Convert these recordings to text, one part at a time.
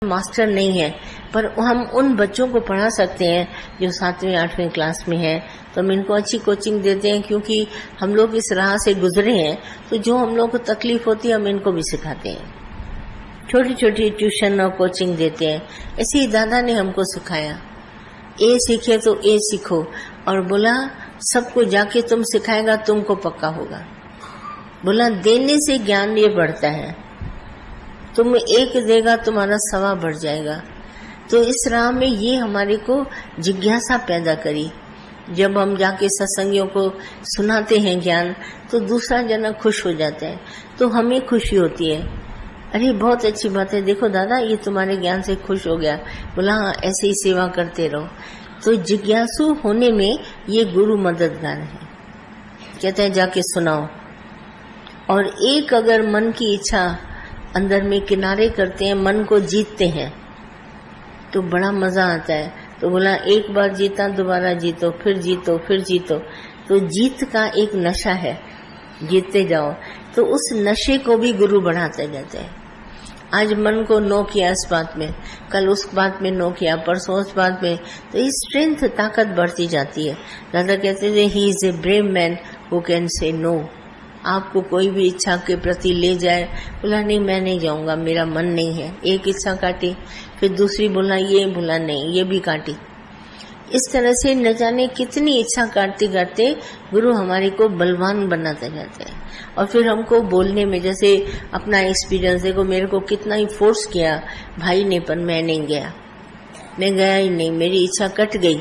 Master नहीं है, पर हम उन बच्चों को पढ़ा सकते हैं जो 7वीं 8वीं क्लास में है। तो हम इनको अच्छी कोचिंग देते हैं, क्योंकि हम लोग इस राह से गुजरे हैं। तो जो हम लोग को तकलीफ होती है हम इनको भी सिखाते हैं, छोटी छोटी ट्यूशन और कोचिंग देते हैं। ऐसे ही दादा ने हमको सिखाया, ए सीखे तो ए सीखो, और बोला सबको जाके तुम सिखाएगा तुमको पक्का होगा। बोला देने से ज्ञान ये बढ़ता है, तुम एक देगा तुम्हारा 100 बढ़ जाएगा। तो इस राह में ये हमारे को जिज्ञासा पैदा करी। जब हम जाके सत्संगियों को सुनाते हैं ज्ञान, तो दूसरा जना खुश हो जाता है, तो हमें खुशी होती है, अरे बहुत अच्छी बात है, देखो दादा ये तुम्हारे ज्ञान से खुश हो गया। बोला हाँ ऐसे ही सेवा करते रहो। तो जिज्ञासु होने में ये गुरु मददगार है। कहते हैं जाके सुनाओ, और एक अगर मन की इच्छा अंदर में किनारे करते हैं, मन को जीतते हैं, तो बड़ा मजा आता है। तो बोला एक बार जीता दोबारा जीतो, फिर जीतो, फिर जीतो। तो जीत का एक नशा है, जीतते जाओ। तो उस नशे को भी गुरु बढ़ाते जाते हैं। आज मन को नो किया इस बात में, कल उस बात में नो किया, परसों उस बात में, तो ये स्ट्रेंथ ताकत बढ़ती जाती है। दादा कहते थे he is a brave man who can say no. आपको कोई भी इच्छा के प्रति ले जाए, बोला नहीं मैं नहीं जाऊंगा, मेरा मन नहीं है। एक इच्छा काटी, फिर दूसरी बोला ये, बोला नहीं, ये भी काटी। इस तरह से न जाने कितनी इच्छा काटते काटते गुरु हमारे को बलवान बनाते जाते हैं। और फिर हमको बोलने में, जैसे अपना एक्सपीरियंस देखो, मेरे को कितना ही फोर्स किया भाई ने, पर मैं नहीं गया, मैं गया ही नहीं, मेरी इच्छा कट गई।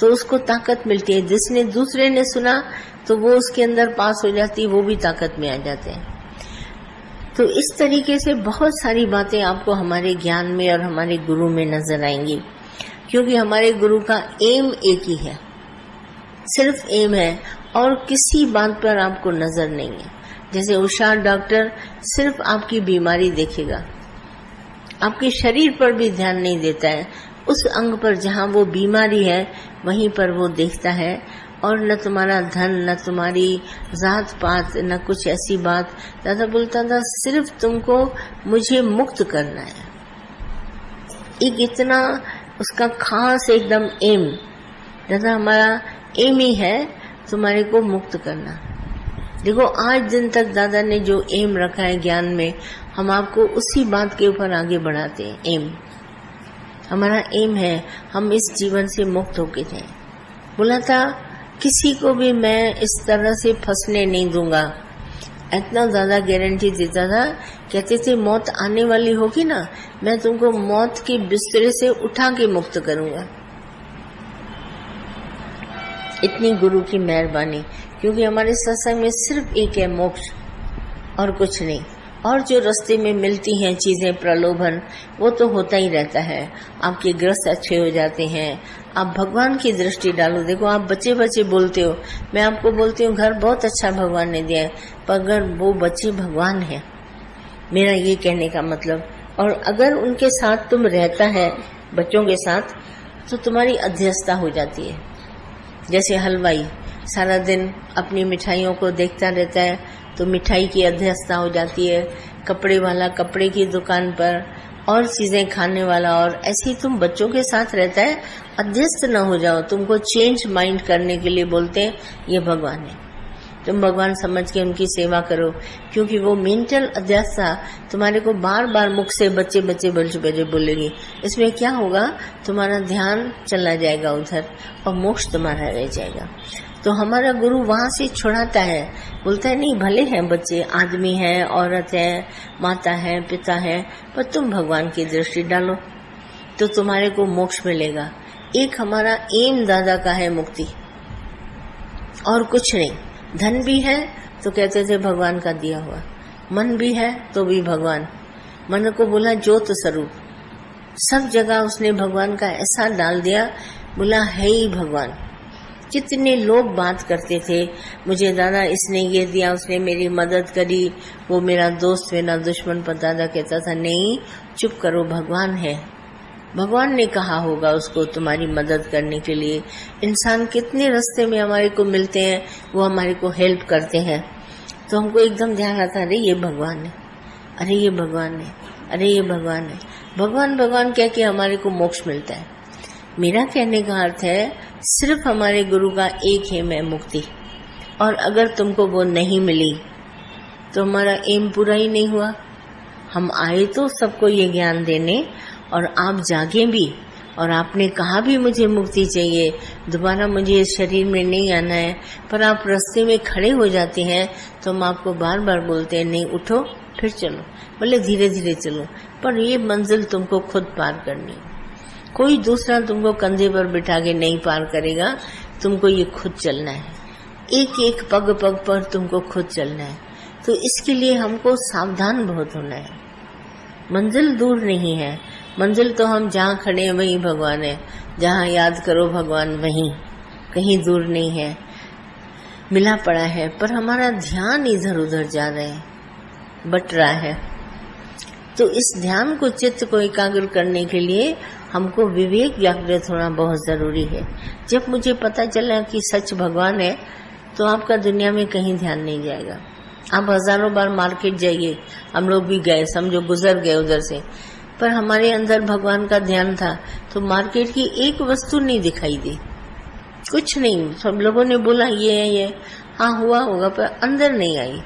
तो उसको ताकत मिलती है। जिसने दूसरे ने सुना तो वो उसके अंदर पास हो जाती, वो भी ताकत में आ जाते हैं। तो इस तरीके से बहुत सारी बातें आपको हमारे ज्ञान में और हमारे गुरु में नजर आएंगी, क्योंकि हमारे गुरु का एम एक ही है, सिर्फ एम है, और किसी बात पर आपको नजर नहीं है। जैसे होशियार डॉक्टर सिर्फ आपकी बीमारी देखेगा, आपके शरीर पर भी ध्यान नहीं देता है। उस अंग पर जहाँ वो बीमारी है वहीं पर वो देखता है, और न तुम्हारा धन, न तुम्हारी जात पात, न कुछ ऐसी बात। दादा बोलता था सिर्फ तुमको मुझे मुक्त करना है। एक इतना उसका खास एकदम एम, दादा हमारा एम ही है तुम्हारे को मुक्त करना। देखो आज दिन तक दादा ने जो एम रखा है ज्ञान में, हम आपको उसी बात के ऊपर आगे बढ़ाते हैं। एम हमारा एम है, हम इस जीवन से मुक्त होके जाएं। बोला था किसी को भी मैं इस तरह से फंसने नहीं दूंगा, इतना ज्यादा गारंटी देता था। कहते थे मौत आने वाली होगी ना, मैं तुमको मौत के बिस्तरे से उठा के मुक्त करूंगा। इतनी गुरु की मेहरबानी, क्योंकि हमारे सत्संग में सिर्फ एक है मोक्ष और कुछ नहीं। और जो रास्ते में मिलती हैं चीजें, प्रलोभन, वो तो होता ही रहता है। आपके ग्रस्त अच्छे हो जाते हैं, आप भगवान की दृष्टि डालो। देखो आप बच्चे बच्चे बोलते हो, मैं आपको बोलती हूँ घर बहुत अच्छा भगवान ने दिया है, पर अगर वो बच्चे भगवान है, मेरा ये कहने का मतलब, और अगर उनके साथ तुम रहता है बच्चों के साथ, तो तुम्हारी अध्यक्षता हो जाती है। जैसे हलवाई सारा दिन अपनी मिठाइयों को देखता रहता है, तो मिठाई की अध्यक्षता हो जाती है। कपड़े वाला कपड़े की दुकान पर, और चीजें खाने वाला, और ऐसे ही तुम बच्चों के साथ रहता है, अध्यस्त न हो जाओ। तुमको चेंज माइंड करने के लिए बोलते हैं ये भगवान है, तुम भगवान समझ के उनकी सेवा करो, क्योंकि वो मेंटल अध्यक्षता तुम्हारे को बार बार मुख से बच्चे बच्चे बच्चे बोलेगी। इसमें क्या होगा, तुम्हारा ध्यान चला जाएगा उधर, और मोक्ष तुम्हारा रह जाएगा। तो हमारा गुरु वहां से छुड़ाता है, बोलता है नहीं भले हैं बच्चे, आदमी है, औरत है, माता है, पिता है, पर तुम भगवान की दृष्टि डालो तो तुम्हारे को मोक्ष मिलेगा। एक हमारा एम दादा का है मुक्ति, और कुछ नहीं। धन भी है तो कहते थे भगवान का दिया हुआ, मन भी है तो भी भगवान। मन को बोला ज्योत स्वरूप, सब जगह उसने भगवान का ऐसा डाल दिया, बोला है ही भगवान। जितने लोग बात करते थे मुझे दादा इसने ये दिया, उसने मेरी मदद करी, वो मेरा दोस्त मेरा दुश्मन, पर दादा कहता था नहीं चुप करो, भगवान है, भगवान ने कहा होगा उसको तुम्हारी मदद करने के लिए। इंसान कितने रास्ते में हमारे को मिलते हैं, वो हमारे को हेल्प करते हैं, तो हमको एकदम ध्यान आता है अरे ये भगवान है, अरे ये भगवान है, अरे ये भगवान है। भगवान भगवान कह के हमारे को मोक्ष मिलता है। मेरा कहने का अर्थ है सिर्फ हमारे गुरु का एक एम है मुक्ति, और अगर तुमको वो नहीं मिली तो हमारा एम पूरा ही नहीं हुआ। हम आए तो सबको ये ज्ञान देने, और आप जागे भी, और आपने कहा भी मुझे मुक्ति चाहिए, दोबारा मुझे इस शरीर में नहीं आना है, पर आप रास्ते में खड़े हो जाते हैं तो हम आपको बार बार बोलते हैं नहीं उठो फिर चलो, बोले धीरे धीरे चलो, पर ये मंजिल तुमको खुद पार करनी है। कोई दूसरा तुमको कंधे पर बिठा के नहीं पार करेगा, तुमको ये खुद चलना है, एक एक पग पग पर तुमको खुद चलना है। तो इसके लिए हमको सावधान बहुत होना है। मंजिल दूर नहीं है, मंजिल तो हम जहाँ खड़े हैं वहीं भगवान है, जहाँ याद करो भगवान वहीं, कहीं दूर नहीं है, मिला पड़ा है, पर हमारा ध्यान इधर उधर जा रहा है, बट रहा है। तो इस ध्यान को, चित्त को एकाग्र करने के लिए हमको विवेक जागृत होना बहुत जरूरी है। जब मुझे पता चला कि सच भगवान है तो आपका दुनिया में कहीं ध्यान नहीं जाएगा। आप हजारों बार मार्केट जाइए, हम लोग भी गए, समझो गुजर गए उधर से, पर हमारे अंदर भगवान का ध्यान था तो मार्केट की एक वस्तु नहीं दिखाई दी, कुछ नहीं। सब लोगों ने बोला ये है ये, हाँ हुआ होगा, पर अंदर नहीं आई।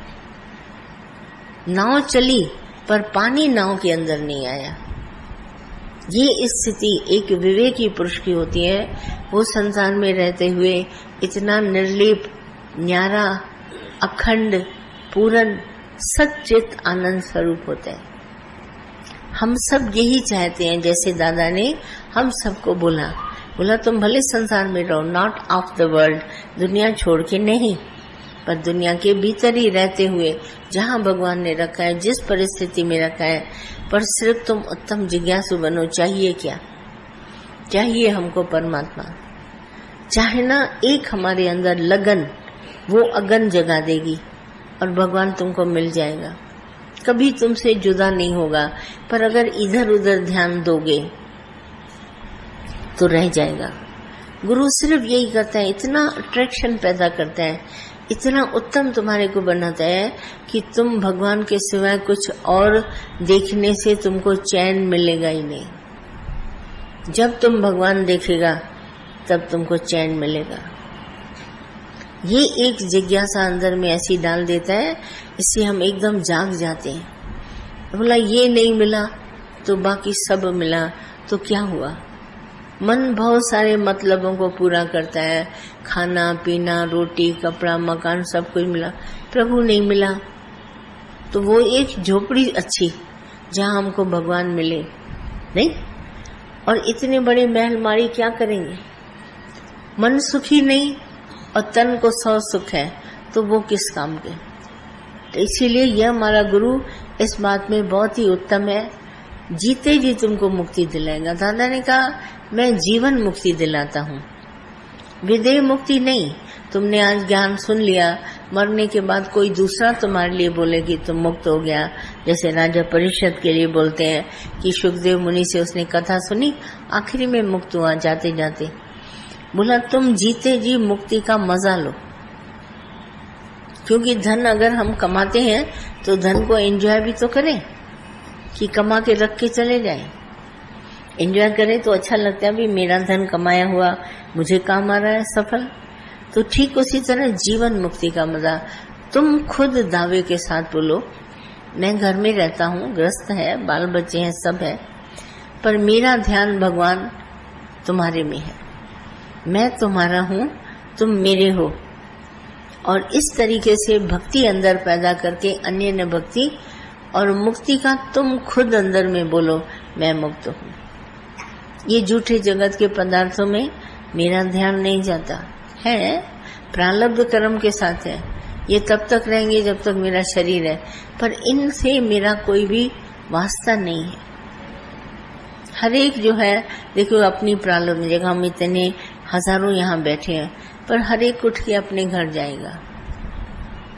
नाव चली पर पानी नाव के अंदर नहीं आया। ये स्थिति एक विवेकी पुरुष की होती है। वो संसार में रहते हुए इतना निर्लेप, न्यारा, अखंड, पूर्ण, सच्चित आनंद स्वरूप होता है। हम सब यही चाहते हैं, जैसे दादा ने हम सबको बोला तुम भले संसार में रहो, नॉट ऑफ द वर्ल्ड, दुनिया छोड़ के नहीं, पर दुनिया के भीतर ही रहते हुए जहाँ भगवान ने रखा है, जिस परिस्थिति में रखा है, पर सिर्फ तुम उत्तम जिज्ञासु बनो। चाहिए क्या? चाहिए हमको परमात्मा। चाहना एक हमारे अंदर लगन, वो अगन जगा देगी और भगवान तुमको मिल जाएगा, कभी तुमसे जुदा नहीं होगा। पर अगर इधर उधर ध्यान दोगे तो रह जाएगा। गुरु सिर्फ यही करता है, इतना अट्रैक्शन पैदा करता है, इतना उत्तम तुम्हारे को बनाता है कि तुम भगवान के सिवाय कुछ और देखने से तुमको चैन मिलेगा ही नहीं। जब तुम भगवान देखेगा तब तुमको चैन मिलेगा। ये एक जिज्ञासा अंदर में ऐसी डाल देता है, इससे हम एकदम जाग जाते हैं। बोला ये नहीं मिला तो बाकी सब मिला तो क्या हुआ? मन बहुत सारे मतलबों को पूरा करता है, खाना पीना, रोटी, कपड़ा, मकान, सब कुछ मिला, प्रभु नहीं मिला तो वो एक झोपड़ी अच्छी जहाँ हमको भगवान मिले नहीं। और इतने बड़े महल मारी क्या करेंगे? मन सुखी नहीं और तन को 100 सुख है तो वो किस काम के? तो इसीलिए यह हमारा गुरु इस बात में बहुत ही उत्तम है, जीते जी तुमको मुक्ति दिलाएगा। दादा ने कहा मैं जीवन मुक्ति दिलाता हूँ, विदेह मुक्ति नहीं। तुमने आज ज्ञान सुन लिया, मरने के बाद कोई दूसरा तुम्हारे लिए बोले कि तुम मुक्त हो गया, जैसे राजा परीक्षित के लिए बोलते हैं कि सुखदेव मुनि से उसने कथा सुनी, आखिरी में मुक्त हुआ जाते जाते। बोला तुम जीते जी मुक्ति का मजा लो, क्योंकि धन अगर हम कमाते हैं तो धन को एंजॉय भी तो करें, कि कमा के रख के चले जाएं। एंजॉय करें तो अच्छा लगता है, भी मेरा धन कमाया हुआ मुझे काम आ रहा है सफल। तो ठीक उसी तरह जीवन मुक्ति का मजा तुम खुद दावे के साथ बोलो, मैं घर में रहता हूँ, ग्रस्त है, बाल बच्चे हैं, सब है, पर मेरा ध्यान भगवान तुम्हारे में है, मैं तुम्हारा हूँ, तुम मेरे हो। और इस तरीके से भक्ति अंदर पैदा करके अन्य न भक्ति और मुक्ति का तुम खुद अंदर में बोलो, मैं मुक्त हूँ। ये झूठे जगत के पदार्थों में मेरा ध्यान नहीं जाता है, प्रारब्ध कर्म के साथ है, ये तब तक रहेंगे जब तक मेरा शरीर है, पर इनसे मेरा कोई भी वास्ता नहीं है। हर एक जो है देखो अपनी प्रारब्ध जगह, हम इतने हजारों यहाँ बैठे हैं, पर हर एक उठ के अपने घर जाएगा,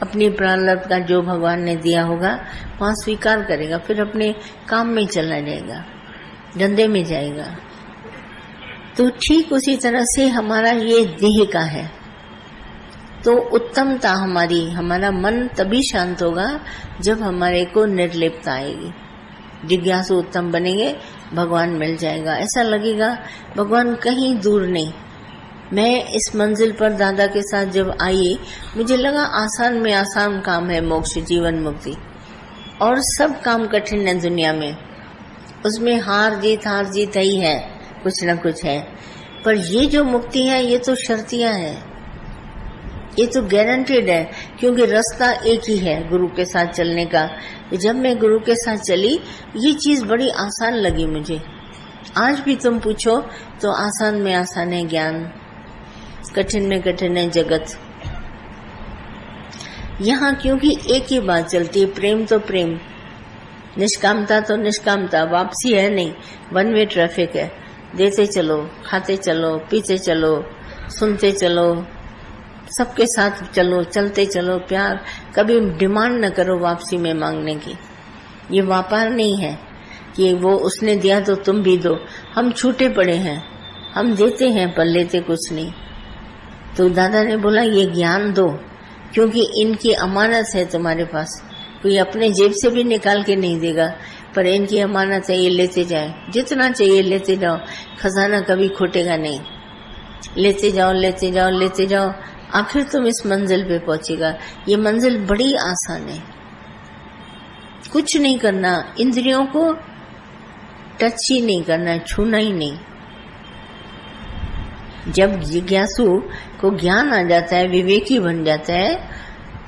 अपनी प्रारब्ध का जो भगवान ने दिया होगा वहाँ स्वीकार करेगा, फिर अपने काम में चला जाएगा, धंधे में जाएगा। तो ठीक उसी तरह से हमारा ये देह का है, तो उत्तमता हमारा मन तभी शांत होगा जब हमारे को निर्लिप्तता आएगी। जिज्ञासु उत्तम बनेंगे, भगवान मिल जाएगा। ऐसा लगेगा भगवान कहीं दूर नहीं। मैं इस मंजिल पर दादा के साथ जब आई, मुझे लगा आसान में आसान काम है मोक्ष, जीवन मुक्ति, और सब काम कठिन है दुनिया में। उसमें हार जीत ही है, कुछ न कुछ है। पर ये जो मुक्ति है ये तो शर्तिया है, ये तो गारंटेड है, क्योंकि रास्ता एक ही है गुरु के साथ चलने का। जब मैं गुरु के साथ चली, ये चीज बड़ी आसान लगी मुझे। आज भी तुम पूछो तो आसान में आसान है ज्ञान, कठिन में कठिन है जगत। यहाँ क्योंकि एक ही बात चलती है, प्रेम तो प्रेम, निष्कामता तो निष्कामता, वापसी है नहीं, वन वे ट्रैफिक है। देते चलो, खाते चलो, पीते चलो, सुनते चलो, सबके साथ चलो, चलते चलो। प्यार कभी डिमांड न करो वापसी में मांगने की। ये व्यापार नहीं है कि वो उसने दिया तो तुम भी दो। हम छूटे पड़े हैं, हम देते हैं पर लेते कुछ नहीं। तो दादा ने बोला ये ज्ञान दो, क्योंकि इनकी अमानत है तुम्हारे पास, कोई अपने जेब से भी निकाल के नहीं देगा, पर इनकी अमानत है, ये लेते जाए, जितना चाहिए लेते जाओ, खजाना कभी खोटेगा नहीं। लेते जाओ लेते जाओ लेते जाओ, आखिर तुम इस मंजिल पे पहुंचेगा। ये मंजिल बड़ी आसान है, कुछ नहीं करना, इंद्रियों को टच ही नहीं करना, छूना ही नहीं। जब जिज्ञासु को ज्ञान आ जाता है, विवेकी बन जाता है,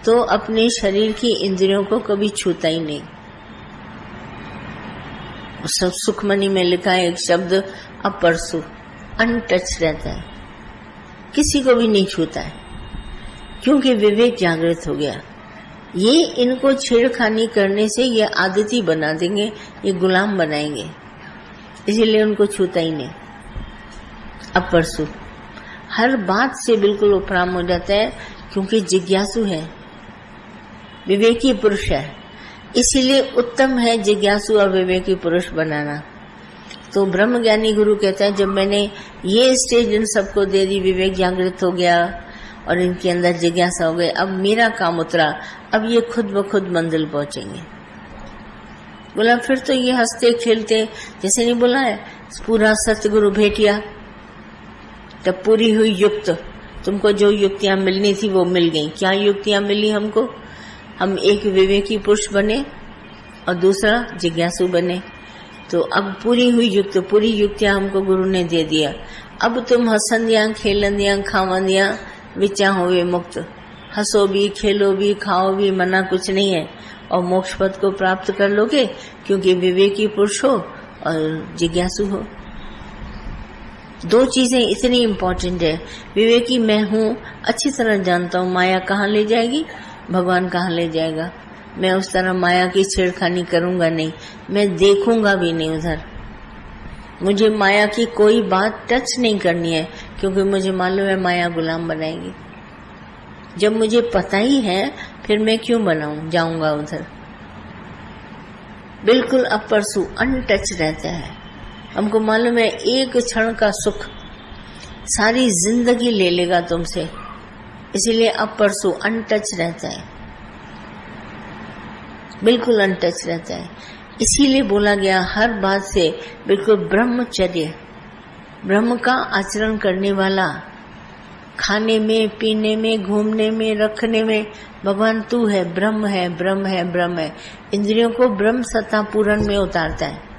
तो अपने शरीर की इंद्रियों को कभी छूता ही नहीं। सब सुखमणि में लिखा है एक शब्द, अपरसु, अनटच रहता है, किसी को भी नहीं छूता है, क्योंकि विवेक जागृत हो गया। ये इनको छेड़खानी करने से ये आदती बना देंगे, ये गुलाम बनाएंगे, इसीलिए उनको छूता ही नहीं। अपरसु हर बात से बिल्कुल उपराम हो जाता है, क्योंकि जिज्ञासु है, विवेकी पुरुष है। इसीलिए उत्तम है जिज्ञासु और विवेकी पुरुष बनाना। तो ब्रह्म ज्ञानी गुरु कहता है, जब मैंने ये स्टेज इन सबको दे दी, विवेक जागृत हो गया और इनके अंदर जिज्ञासा हो गई, अब मेरा काम उतरा, अब ये खुद ब खुद मंजिल पहुंचेंगे। बोला फिर तो ये हंसते खेलते, जैसे नहीं बोला है पूरा सतगुरु भेटिया, तब पूरी हुई युक्त। तुमको जो युक्तियां मिलनी थी वो मिल गई। क्या युक्तियां मिली हमको? हम एक विवेकी पुरुष बने और दूसरा जिज्ञासु बने। तो अब पूरी हुई युक्त, पूरी युक्तियां हमको गुरु ने दे दिया। अब तुम हसंदियां, खेलंदियां, खावंदियां विचा होवे मुक्त। हंसो भी, खेलो भी, खाओ भी, मना कुछ नहीं है, और मोक्ष पद को प्राप्त कर लोगे, क्योंकि विवेकी पुरुष हो और जिज्ञासु हो। दो चीजें इतनी इम्पोर्टेंट है। विवेकी मैं हूँ, अच्छी तरह जानता हूँ माया कहाँ ले जाएगी, भगवान कहाँ ले जाएगा। मैं उस तरह माया की छेड़खानी करूंगा नहीं, मैं देखूंगा भी नहीं उधर। मुझे माया की कोई बात टच नहीं करनी है, क्योंकि मुझे मालूम है माया गुलाम बनाएगी। जब मुझे पता ही है, फिर मैं क्यों बनाऊं, जाऊंगा उधर। बिल्कुल अपरसु, अनटच रहता है। हमको मालूम है एक क्षण का सुख सारी जिंदगी ले लेगा तुमसे, इसीलिए अपरसु, अनटच रहता है, बिल्कुल अनटच रहता है। इसीलिए बोला गया हर बात से बिल्कुल ब्रह्मचर्य, ब्रह्म का आचरण करने वाला। खाने में, पीने में, घूमने में, रखने में भगवान तू है, ब्रह्म है, ब्रह्म है, ब्रह्म है। इंद्रियों को ब्रह्म सत्ता पूर्ण में उतारता है।